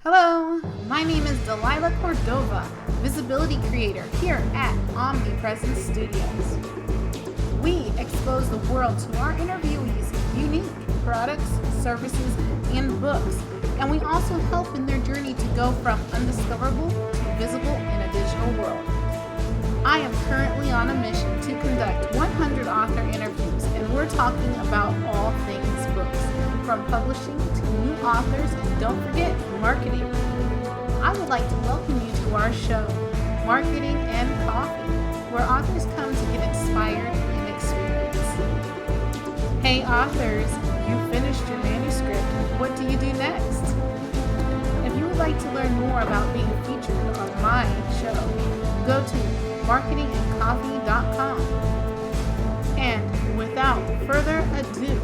Hello, my name is Delilah Cordova, visibility creator here at Omnipresence Studios. We expose the world to our interviewees' unique products, services, and books, and we also help in their journey to go from undiscoverable to visible in a digital world. I am currently on a mission to conduct 100 author interviews, and we're talking about all things books, from publishing to new authors, and don't forget marketing. I would like to welcome you to our show, Marketing and Coffee, where authors come to get inspired and experience. Hey authors, you finished your manuscript. What do you do next? If you would like to learn more about being featured on my show, go to marketingandcoffee.com. And without further ado,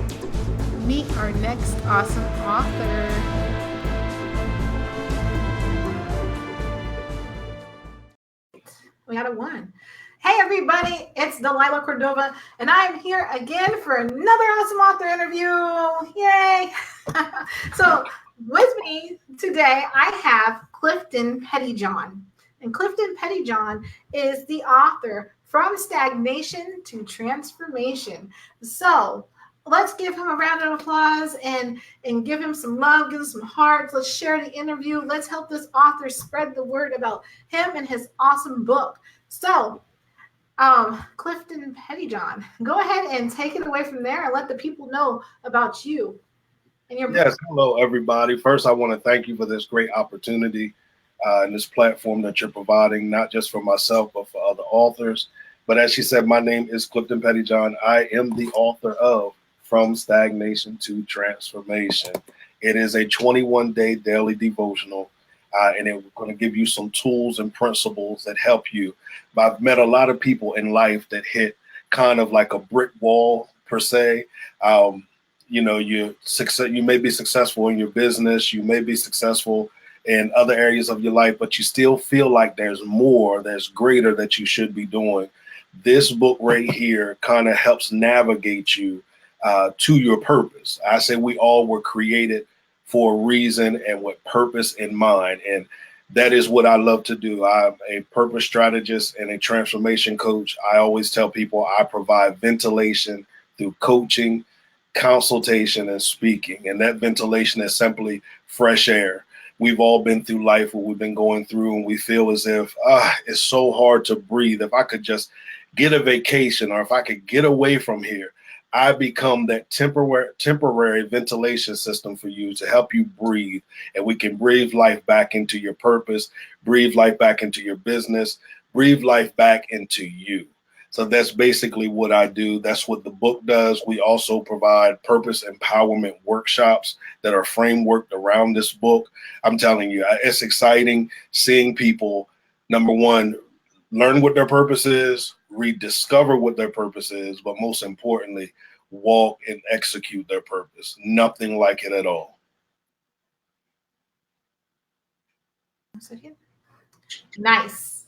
meet our next awesome author. We got a one. Hey everybody, it's Delilah Cordova, and I'm here again for another awesome author interview. Yay! So with me today, I have Clifton PettyJohn. And Clifton PettyJohn is the author From Stagnation to Transformation. So let's give him a round of applause and give him some love, give him some hearts. Let's share the interview. Let's help this author spread the word about him and his awesome book. So, Clifton PettyJohn, go ahead and take it away from there and let the people know about you and your book. Yes, hello everybody. First, I want to thank you for this great opportunity and this platform that you're providing, not just for myself, but for other authors. But as she said, my name is Clifton PettyJohn. I am the author of From Stagnation to Transformation. It is a 21-day daily devotional, and it's going to give you some tools and principles that help you. But I've met a lot of people in life that hit kind of like a brick wall, per se. You may be successful in your business, you may be successful in other areas of your life, but you still feel like there's more, there's greater that you should be doing. This book right here kind of helps navigate you to your purpose. I say we all were created for a reason and with purpose in mind. And that is what I love to do. I'm a purpose strategist and a transformation coach. I always tell people I provide ventilation through coaching, consultation, and speaking. And that ventilation is simply fresh air. We've all been through life what we've been going through, and we feel as if it's so hard to breathe. If I could just get a vacation, or if I could get away from here, I become that temporary ventilation system for you to help you breathe, and we can breathe life back into your purpose, breathe life back into your business, breathe life back into you. So that's basically what I do. That's what the book does. We also provide purpose empowerment workshops that are frameworked around this book. I'm telling you, it's exciting seeing people, number one, learn what their purpose is, rediscover what their purpose is, but most importantly, walk and execute their purpose. Nothing like it at all. Nice.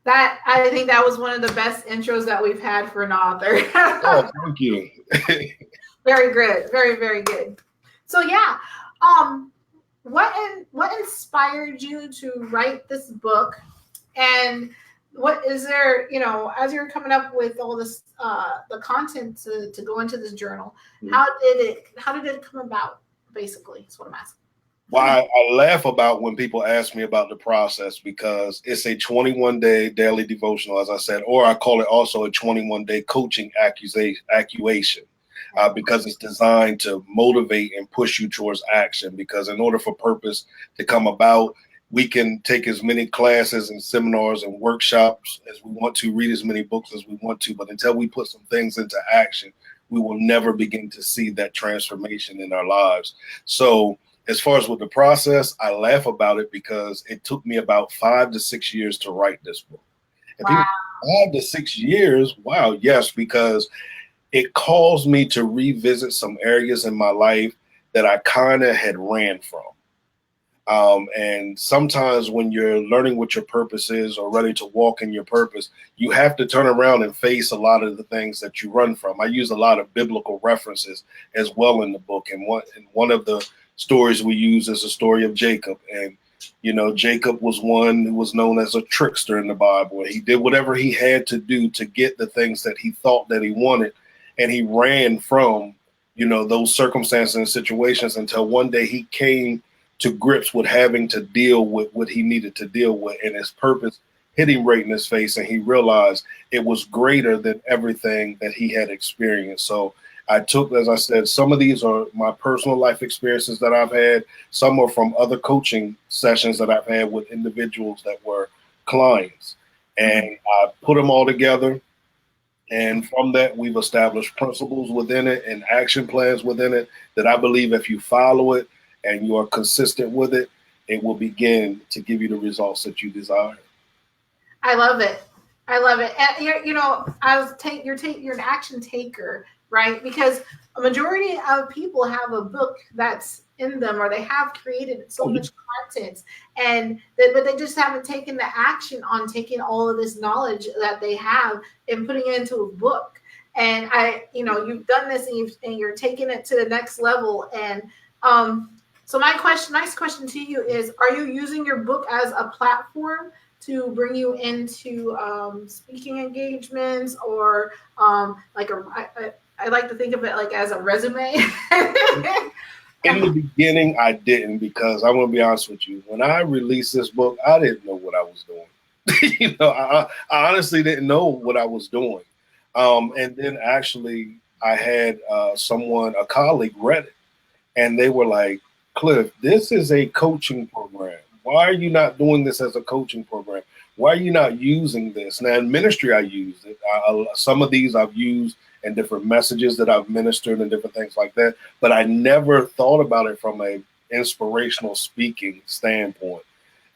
I think that was one of the best intros that we've had for an author. Oh, thank you. Very good. Very, very good. So yeah, what inspired you to write this book? And what is there, as you're coming up with all this, the content to go into this journal, how did it come about? Basically, is what I'm asking. Well, I laugh about when people ask me about the process, because it's a 21-day daily devotional, as I said, or I call it also a 21-day coaching activation, because it's designed to motivate and push you towards action. Because in order for purpose to come about, we can take as many classes and seminars and workshops as we want to, read as many books as we want to, but until we put some things into action, we will never begin to see that transformation in our lives. So as far as with the process, I laugh about it because it took me about 5 to 6 years to write this book. And wow. 5 to 6 years, wow, yes, because it caused me to revisit some areas in my life that I kind of had ran from. And sometimes when you're learning what your purpose is or ready to walk in your purpose, you have to turn around and face a lot of the things that you run from. I use a lot of biblical references as well in the book. And one of the stories we use is the story of Jacob. And You know, Jacob was one who was known as a trickster in the Bible. He did whatever he had to do to get the things that he thought that he wanted. And he ran from, you know, those circumstances and situations until one day he came to grips with having to deal with what he needed to deal with, and his purpose hit him right in his face, and he realized it was greater than everything that he had experienced. So I took, as I said, some of these are my personal life experiences that I've had. Some are from other coaching sessions that I've had with individuals that were clients, and I put them all together. And from that, we've established principles within it and action plans within it that I believe if you follow it and you are consistent with it, it will begin to give you the results that you desire. I love it. I love it. And you know, you're an action taker, right? Because a majority of people have a book that's in them, or they have created so much content, but they just haven't taken the action on taking all of this knowledge that they have and putting it into a book. And you've done this, and you're taking it to the next level. And so next question to you is: are you using your book as a platform to bring you into speaking engagements, or I like to think of it like as a resume? In the beginning, I didn't, because I'm going to be honest with you. When I released this book, I didn't know what I was doing. I honestly didn't know what I was doing. And then actually I had a colleague read it, and they were like, Cliff, this is a coaching program. Why are you not doing this as a coaching program? Why are you not using this? Now, in ministry, I used it. Some of these I've used and different messages that I've ministered and different things like that. But I never thought about it from a inspirational speaking standpoint.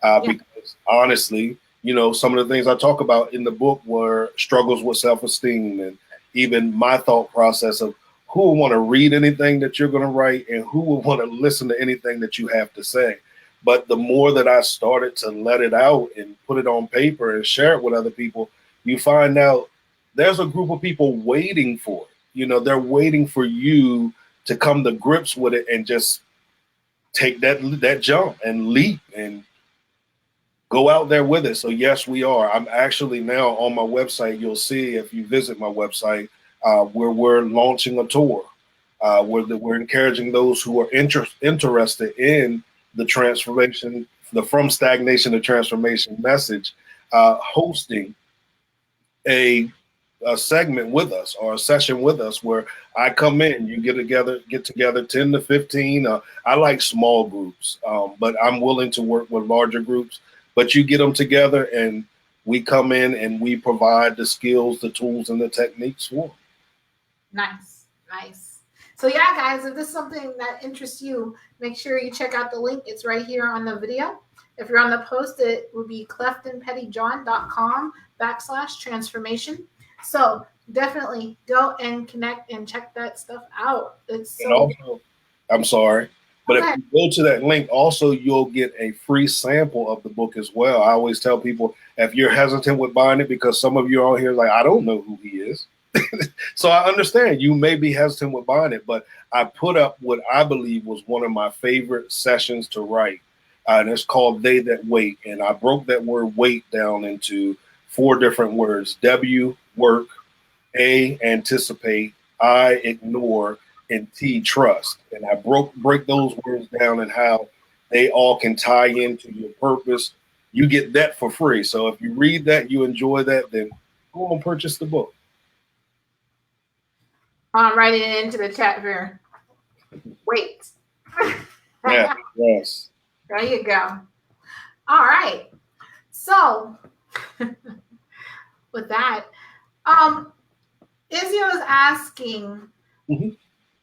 Because honestly, you know, some of the things I talk about in the book were struggles with self-esteem, and even my thought process of who will want to read anything that you're going to write and who will want to listen to anything that you have to say. But the more that I started to let it out and put it on paper and share it with other people, you find out there's a group of people waiting for it. You know, they're waiting for you to come to grips with it and just take that jump and leap and go out there with it. So yes, we are. I'm actually now on my website. You'll see if you visit my website where we're launching a tour where we're encouraging those who are interested in the transformation, the From Stagnation to Transformation message, hosting a segment with us, or a session with us, where I come in, you get together 10 to 15. I like small groups, but I'm willing to work with larger groups. But you get them together, and we come in and we provide the skills, the tools, and the techniques for them. Nice. So yeah, guys, if this is something that interests you, make sure you check out the link. It's right here on the video. If you're on the post, it would be cliftonpettyjohn.com/transformation. So definitely go and connect and check that stuff out. It's so. And also, I'm sorry, but if you go to that link, also you'll get a free sample of the book as well. I always tell people, if you're hesitant with buying it, because some of you are here like, I don't know who he is. So I understand you may be hesitant with buying it, but I put up what I believe was one of my favorite sessions to write. And it's called They That Wait. And I broke that word wait down into 4 different words: W, work; A, anticipate; I, ignore; and T, trust. And I break those words down and how they all can tie into your purpose. You get that for free. So if you read that, you enjoy that, then go and purchase the book. I'm writing it into the chat here. Wait. Yeah, yes. There you go. All right. So with that, Izzy was asking,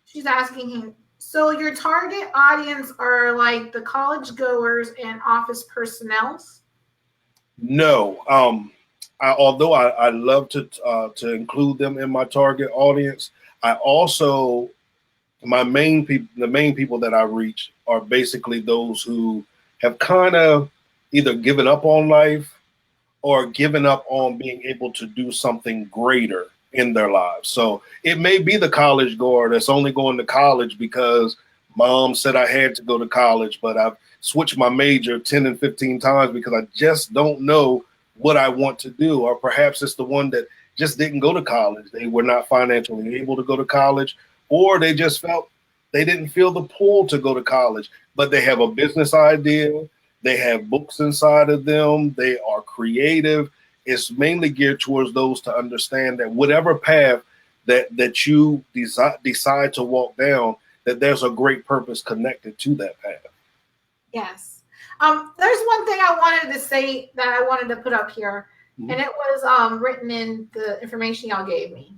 she's asking him, so your target audience are like the college goers and office personnels? No. Although I love to include them in my target audience, I also, the main people that I reach are basically those who have kind of either given up on life or given up on being able to do something greater in their lives. So it may be the college goer that's only going to college because mom said I had to go to college, but I've switch my major 10 and 15 times because I just don't know what I want to do. Or perhaps it's the one that just didn't go to college. They were not financially able to go to college, or they just felt they didn't feel the pull to go to college, but they have a business idea. They have books inside of them. They are creative. It's mainly geared towards those to understand that whatever path that you decide to walk down, that there's a great purpose connected to that path. Yes. There's one thing I wanted to say that I wanted to put up here, and it was written in the information y'all gave me.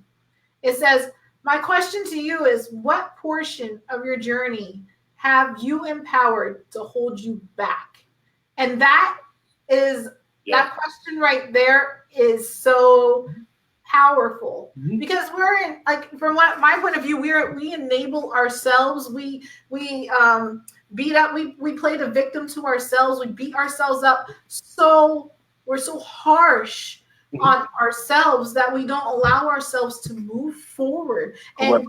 It says, my question to you is, what portion of your journey have you empowered to hold you back? And that is, that question right there is so powerful, because we're in, like, from my point of view, we enable ourselves. We beat up, we play the victim to ourselves. We beat ourselves up. So we're so harsh on ourselves that we don't allow ourselves to move forward. And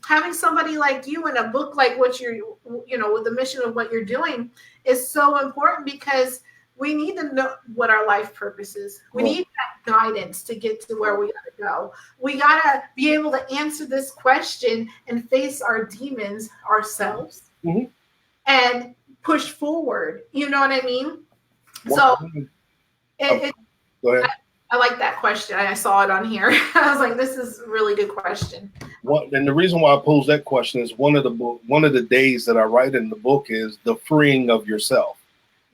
having somebody like you in a book like what you're, with the mission of what you're doing is so important, because we need to know what our life purpose is. We need that guidance to get to where we gotta go. We gotta be able to answer this question and face our demons ourselves and push forward. You know what I mean? So go ahead. I like that question. I saw it on here. I was like, this is a really good question. And the reason why I pose that question is one of the days that I write in the book is the freeing of yourself.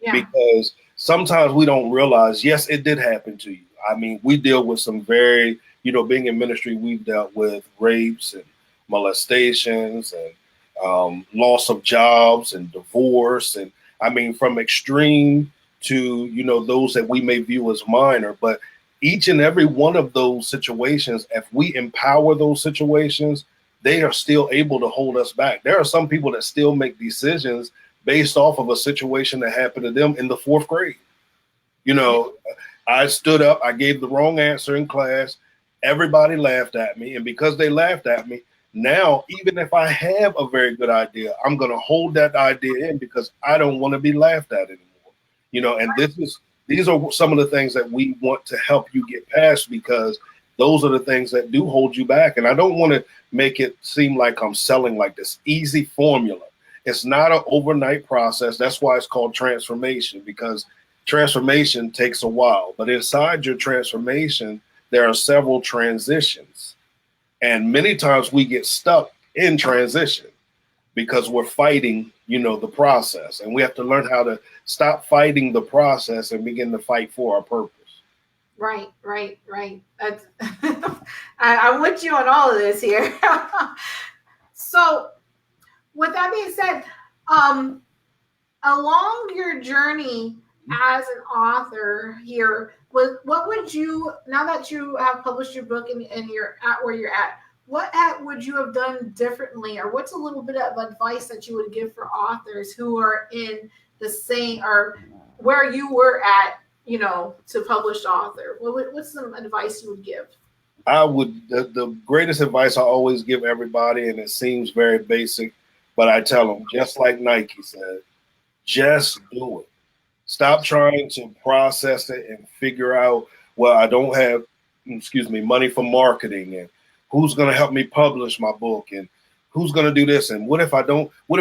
Yeah. Because sometimes we don't realize, yes, it did happen to you. I mean, we deal with some very, being in ministry, we've dealt with rapes and molestations and loss of jobs and divorce. And I mean, from extreme to, those that we may view as minor, but each and every one of those situations, if we empower those situations, they are still able to hold us back. There are some people that still make decisions based off of a situation that happened to them in the 4th grade. I stood up, I gave the wrong answer in class. Everybody laughed at me. And because they laughed at me, now, even if I have a very good idea, I'm going to hold that idea in because I don't want to be laughed at anymore. And these are some of the things that we want to help you get past, because those are the things that do hold you back. And I don't want to make it seem like I'm selling like this easy formula. It's not an overnight process. That's why it's called transformation, because transformation takes a while. But inside your transformation, there are several transitions. And many times we get stuck in transition because we're fighting, the process. And we have to learn how to stop fighting the process and begin to fight for our purpose. Right. I'm with you on all of this here. So, with that being said, along your journey as an author here, what would you, now that you have published your book and you're at where you're at, what would you have done differently, or what's a little bit of advice that you would give for authors who are in the same, or where you were at, to published author? What's some advice you would give? The greatest advice I always give everybody, and it seems very basic, but I tell them, just like Nike said, just do it. Stop trying to process it and figure out, well, I don't have, money for marketing, and who's going to help me publish my book, and who's going to do this, and what if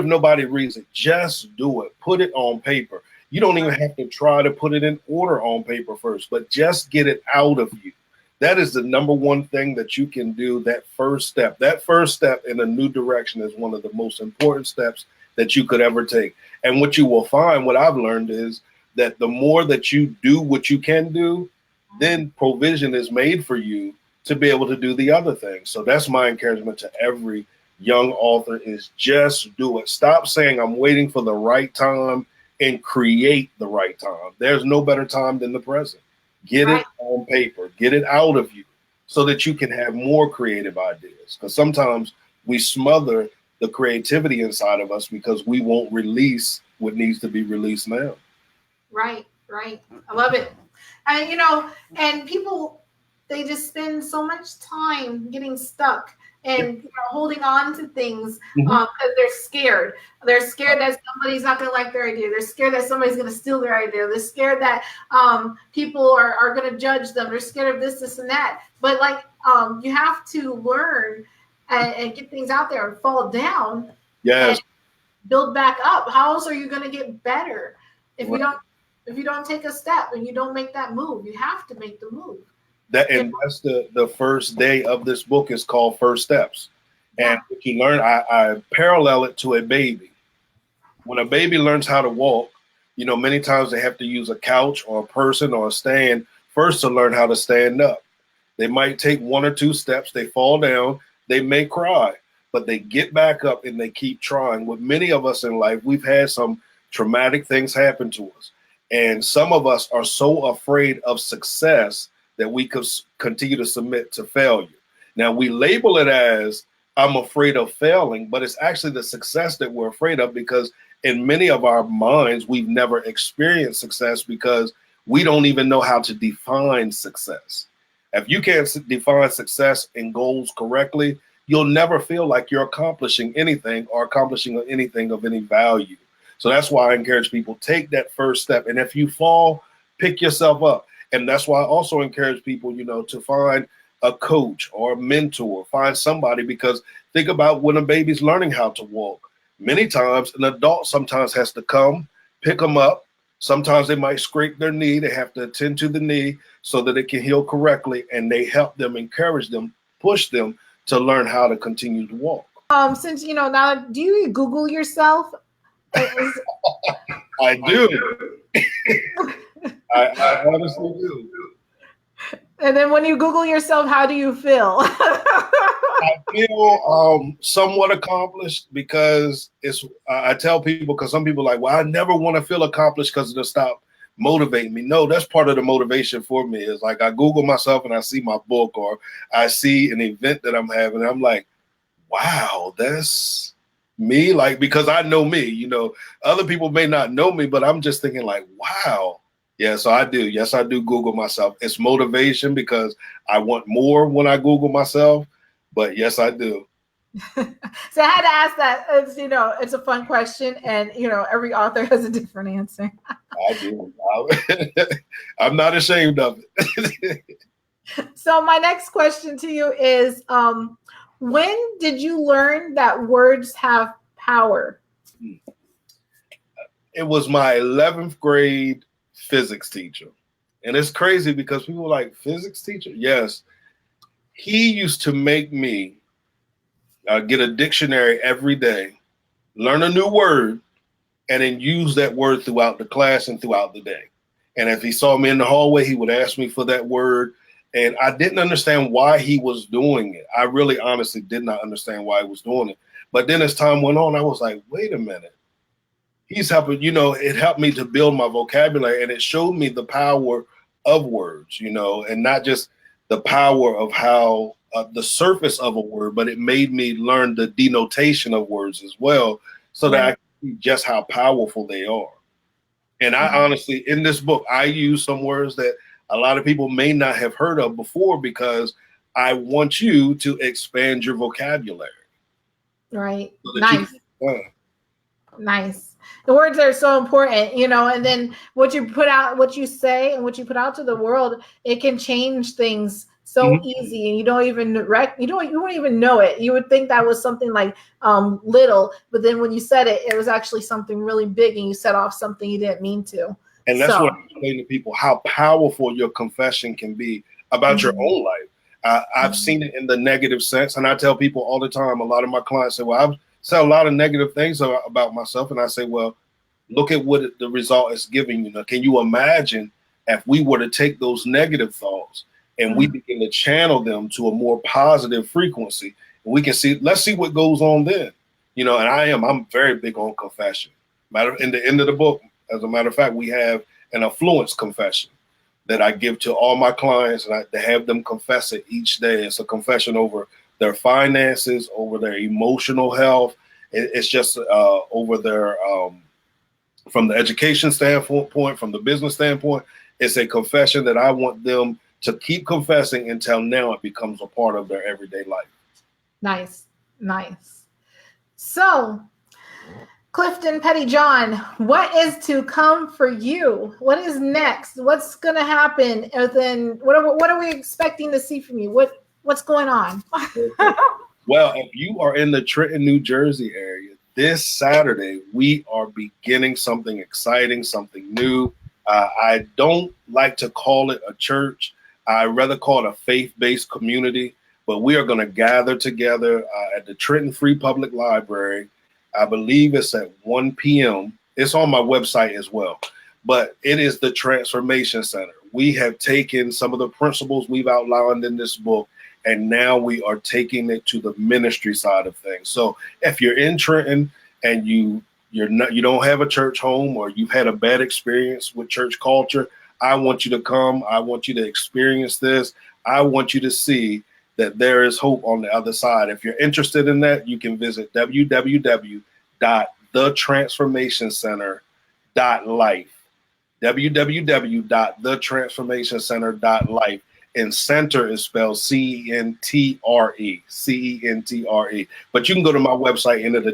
nobody reads it? Just do it. Put it on paper. You don't even have to try to put it in order on paper first, but just get it out of you. That is the number one thing that you can do. That first step in a new direction is one of the most important steps that you could ever take. And what you will find, what I've learned, is that the more that you do what you can do, then provision is made for you to be able to do the other things. So that's my encouragement to every young author, is just do it. Stop saying I'm waiting for the right time, and create the right time. There's no better time than the present. Get it on paper, get it out of you so that you can have more creative ideas. Because sometimes we smother the creativity inside of us because we won't release what needs to be released now. Right. I love it. And, and people, they just spend so much time getting stuck. and holding on to things Mhm. because they're scared. They're scared that somebody's not going to like their idea. They're scared that somebody's going to steal their idea. They're scared that people are going to judge them. They're scared of this, and that. But you have to learn and get things out there and fall down Yes. and build back up. How else are you going to get better if Right. you don't take a step and you don't make that move? You have to make the move. That's the first day of this book is called First Steps. And what you learn, I parallel it to a baby. When a baby learns how to walk, many times they have to use a couch or a person or a stand first to learn how to stand up. They might take one or two steps, they fall down, they may cry, but they get back up and they keep trying. With many of us in life, we've had some traumatic things happen to us. And some of us are so afraid of success that we could continue to submit to failure. Now, we label it as I'm afraid of failing, but it's actually the success that we're afraid of, because in many of our minds, we've never experienced success because we don't even know how to define success. If you can't define success and goals correctly, you'll never feel like you're accomplishing anything or accomplishing anything of any value. So that's why I encourage people, take that first step. And if you fall, pick yourself up. And that's why I also encourage people, to find a coach or a mentor, find somebody, because think about when a baby's learning how to walk. Many times an adult sometimes has to come, pick them up. Sometimes they might scrape their knee. They have to attend to the knee so that it can heal correctly. And they help them, encourage them, push them to learn how to continue to walk. Since, now, do you Google yourself? I do. I honestly do. And then when you Google yourself, how do you feel? I feel somewhat accomplished, because I tell people, because some people are like, well, I never want to feel accomplished because it'll stop motivating me. No, that's part of the motivation for me. Is like I Google myself and I see my book, or I see an event that I'm having, and I'm like, wow, that's me. Like, because I know me, other people may not know me, but I'm just thinking like, wow. Yeah, so I do. Yes, I do Google myself. It's motivation because I want more when I Google myself. But yes, I do. So I had to ask that. It's a fun question, and every author has a different answer. I do. I'm not ashamed of it. So my next question to you is, when did you learn that words have power? It was my 11th grade physics teacher. And it's crazy because people are like, physics teacher? Yes. He used to make me get a dictionary every day, learn a new word, and then use that word throughout the class and throughout the day. And if he saw me in the hallway, he would ask me for that word. And I didn't understand why he was doing it. I really honestly did not understand why he was doing it. But then as time went on, I was like, wait a minute. He's helping, it helped me to build my vocabulary, and it showed me the power of words, and not just the power of how the surface of a word, but it made me learn the denotation of words as well, so that I can see just how powerful they are. And I honestly, in this book, I use some words that a lot of people may not have heard of before, because I want you to expand your vocabulary. Right. Nice. Nice. The words are so important, and then what you put out, what you say, and what you put out to the world, it can change things so easy, and you won't even know it. You would think that was something like little, but then when you said it, it was actually something really big, and you set off something you didn't mean to. And that's what I'm saying to people, how powerful your confession can be about your own life. I've seen it in the negative sense, and I tell people all the time, a lot of my clients say, well, I've said a lot of negative things about myself, and I say, well, look at what the result is giving you. Now, can you imagine if we were to take those negative thoughts and we begin to channel them to a more positive frequency, and we can see, let's see what goes on then. And I'm very big on confession. In the end of the book, as a matter of fact, we have an affluence confession that I give to all my clients, and I have them confess it each day. It's a confession over their finances, over their emotional health. It's just over their, from the education standpoint, from the business standpoint, it's a confession that I want them to keep confessing until now it becomes a part of their everyday life. Nice. Nice. So, Clifton, PettyJohn, what is to come for you? What is next? What's going to happen? And then what are we expecting to see from you? What's going on? Well, if you are in the Trenton, New Jersey area, this Saturday, we are beginning something exciting, something new. I don't like to call it a church. I rather call it a faith-based community, but we are going to gather together at the Trenton Free Public Library. I believe it's at 1 p.m. It's on my website as well, but it is the Transformation Center. We have taken some of the principles we've outlined in this book, and now we are taking it to the ministry side of things. So if you're in Trenton and you don't have a church home, or you've had a bad experience with church culture, I want you to come. I want you to experience this. I want you to see that there is hope on the other side. If you're interested in that, you can visit www.thetransformationcenter.life. www.thetransformationcenter.life. And center is spelled C-E-N-T-R-E. C-E-N-T-R-E. But you can go to my website and it'll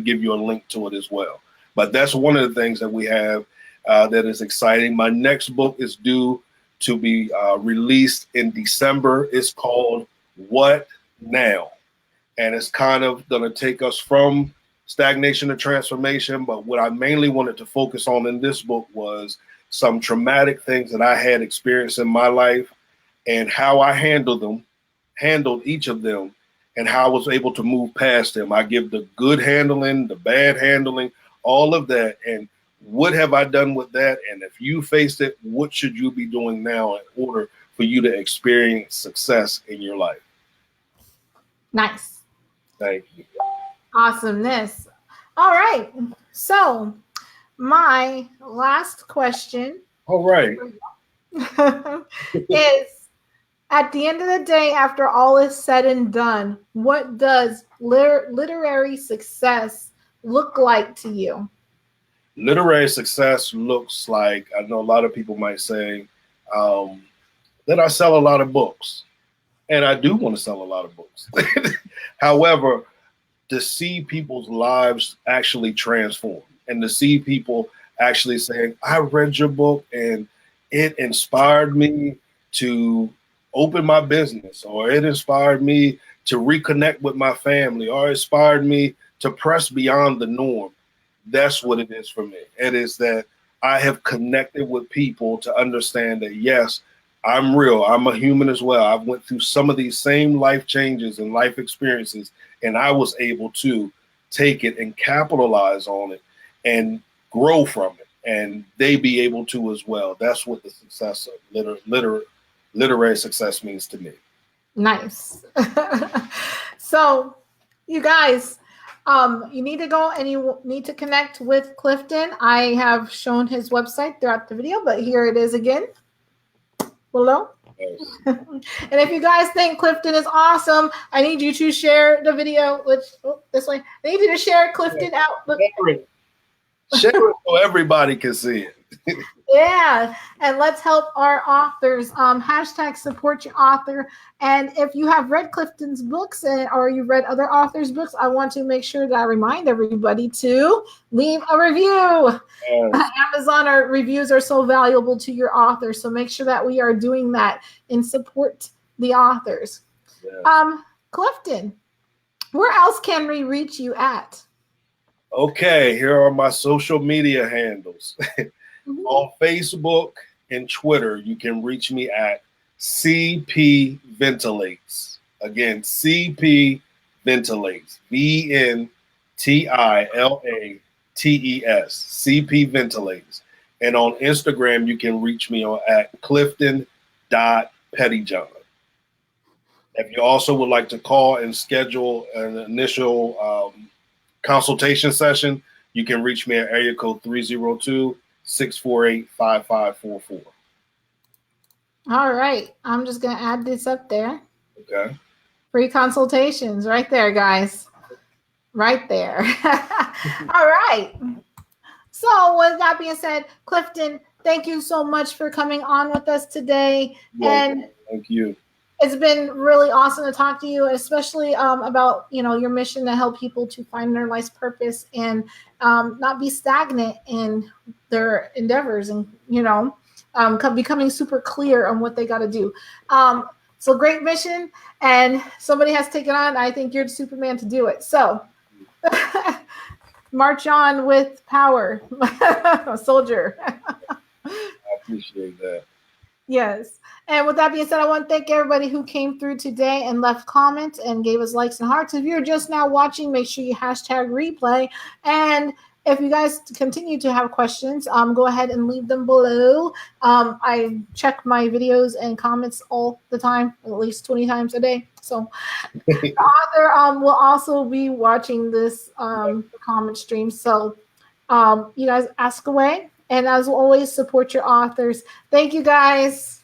give you a link to it as well. But that's one of the things that we have that is exciting. My next book is due to be released in December. It's called What Now? And it's kind of going to take us from stagnation to transformation. But what I mainly wanted to focus on in this book was some traumatic things that I had experienced in my life, and how I handled each of them, and how I was able to move past them. I give the good handling, the bad handling, all of that. And what have I done with that? And if you faced it, what should you be doing now in order for you to experience success in your life? Nice. Thank you. Awesomeness. All right. So my last question. All right. is, at the end of the day, after all is said and done, what does literary success look like to you? Literary success looks like, I know a lot of people might say that I sell a lot of books, and I do want to sell a lot of books. However, to see people's lives actually transform, and to see people actually saying, I read your book and it inspired me to open my business, or it inspired me to reconnect with my family, or inspired me to press beyond the norm. That's what it is for me. It is that I have connected with people to understand that, yes, I'm real. I'm a human as well. I've went through some of these same life changes and life experiences, and I was able to take it and capitalize on it and grow from it, and they be able to as well. That's what the success of literary success means to me. Nice. So, you guys, you need to go and you need to connect with Clifton. I have shown his website throughout the video, but here it is again below. Yes. And if you guys think Clifton is awesome, I need you to share the video. This way. I need you to share Clifton out. Share it so everybody can see it. Yeah, and let's help our authors. Hashtag support your author. And if you have read Clifton's books or you read other authors' books, I want to make sure that I remind everybody to leave a review. Yes. Amazon reviews are so valuable to your author, so make sure that we are doing that and support the authors. Yes. Clifton, where else can we reach you at? Okay, here are my social media handles. Mm-hmm. On Facebook and Twitter, you can reach me at CP Ventilates. Again, CP Ventilates. VNTILATES. CP Ventilates. And on Instagram, you can reach me at Clifton.PettyJohn. If you also would like to call and schedule an initial consultation session, you can reach me at area code 302-648-5544. All right. I'm just going to add this up there. Okay. Free consultations right there, guys. Right there. All right. So with that being said, Clifton, thank you so much for coming on with us today. And thank you. It's been really awesome to talk to you, especially about your mission to help people to find their life's purpose and not be stagnant in their endeavors, and becoming super clear on what they got to do. So great mission, and somebody has taken on. I think you're the Superman to do it. So march on with power, soldier. I appreciate that. Yes. And with that being said, I want to thank everybody who came through today and left comments and gave us likes and hearts. If you're just now watching, make sure you hashtag replay. And if you guys continue to have questions, go ahead and leave them below. I check my videos and comments all the time, at least 20 times a day. So the author will also be watching this comment stream. So you guys ask away. And as always, support your authors. Thank you, guys.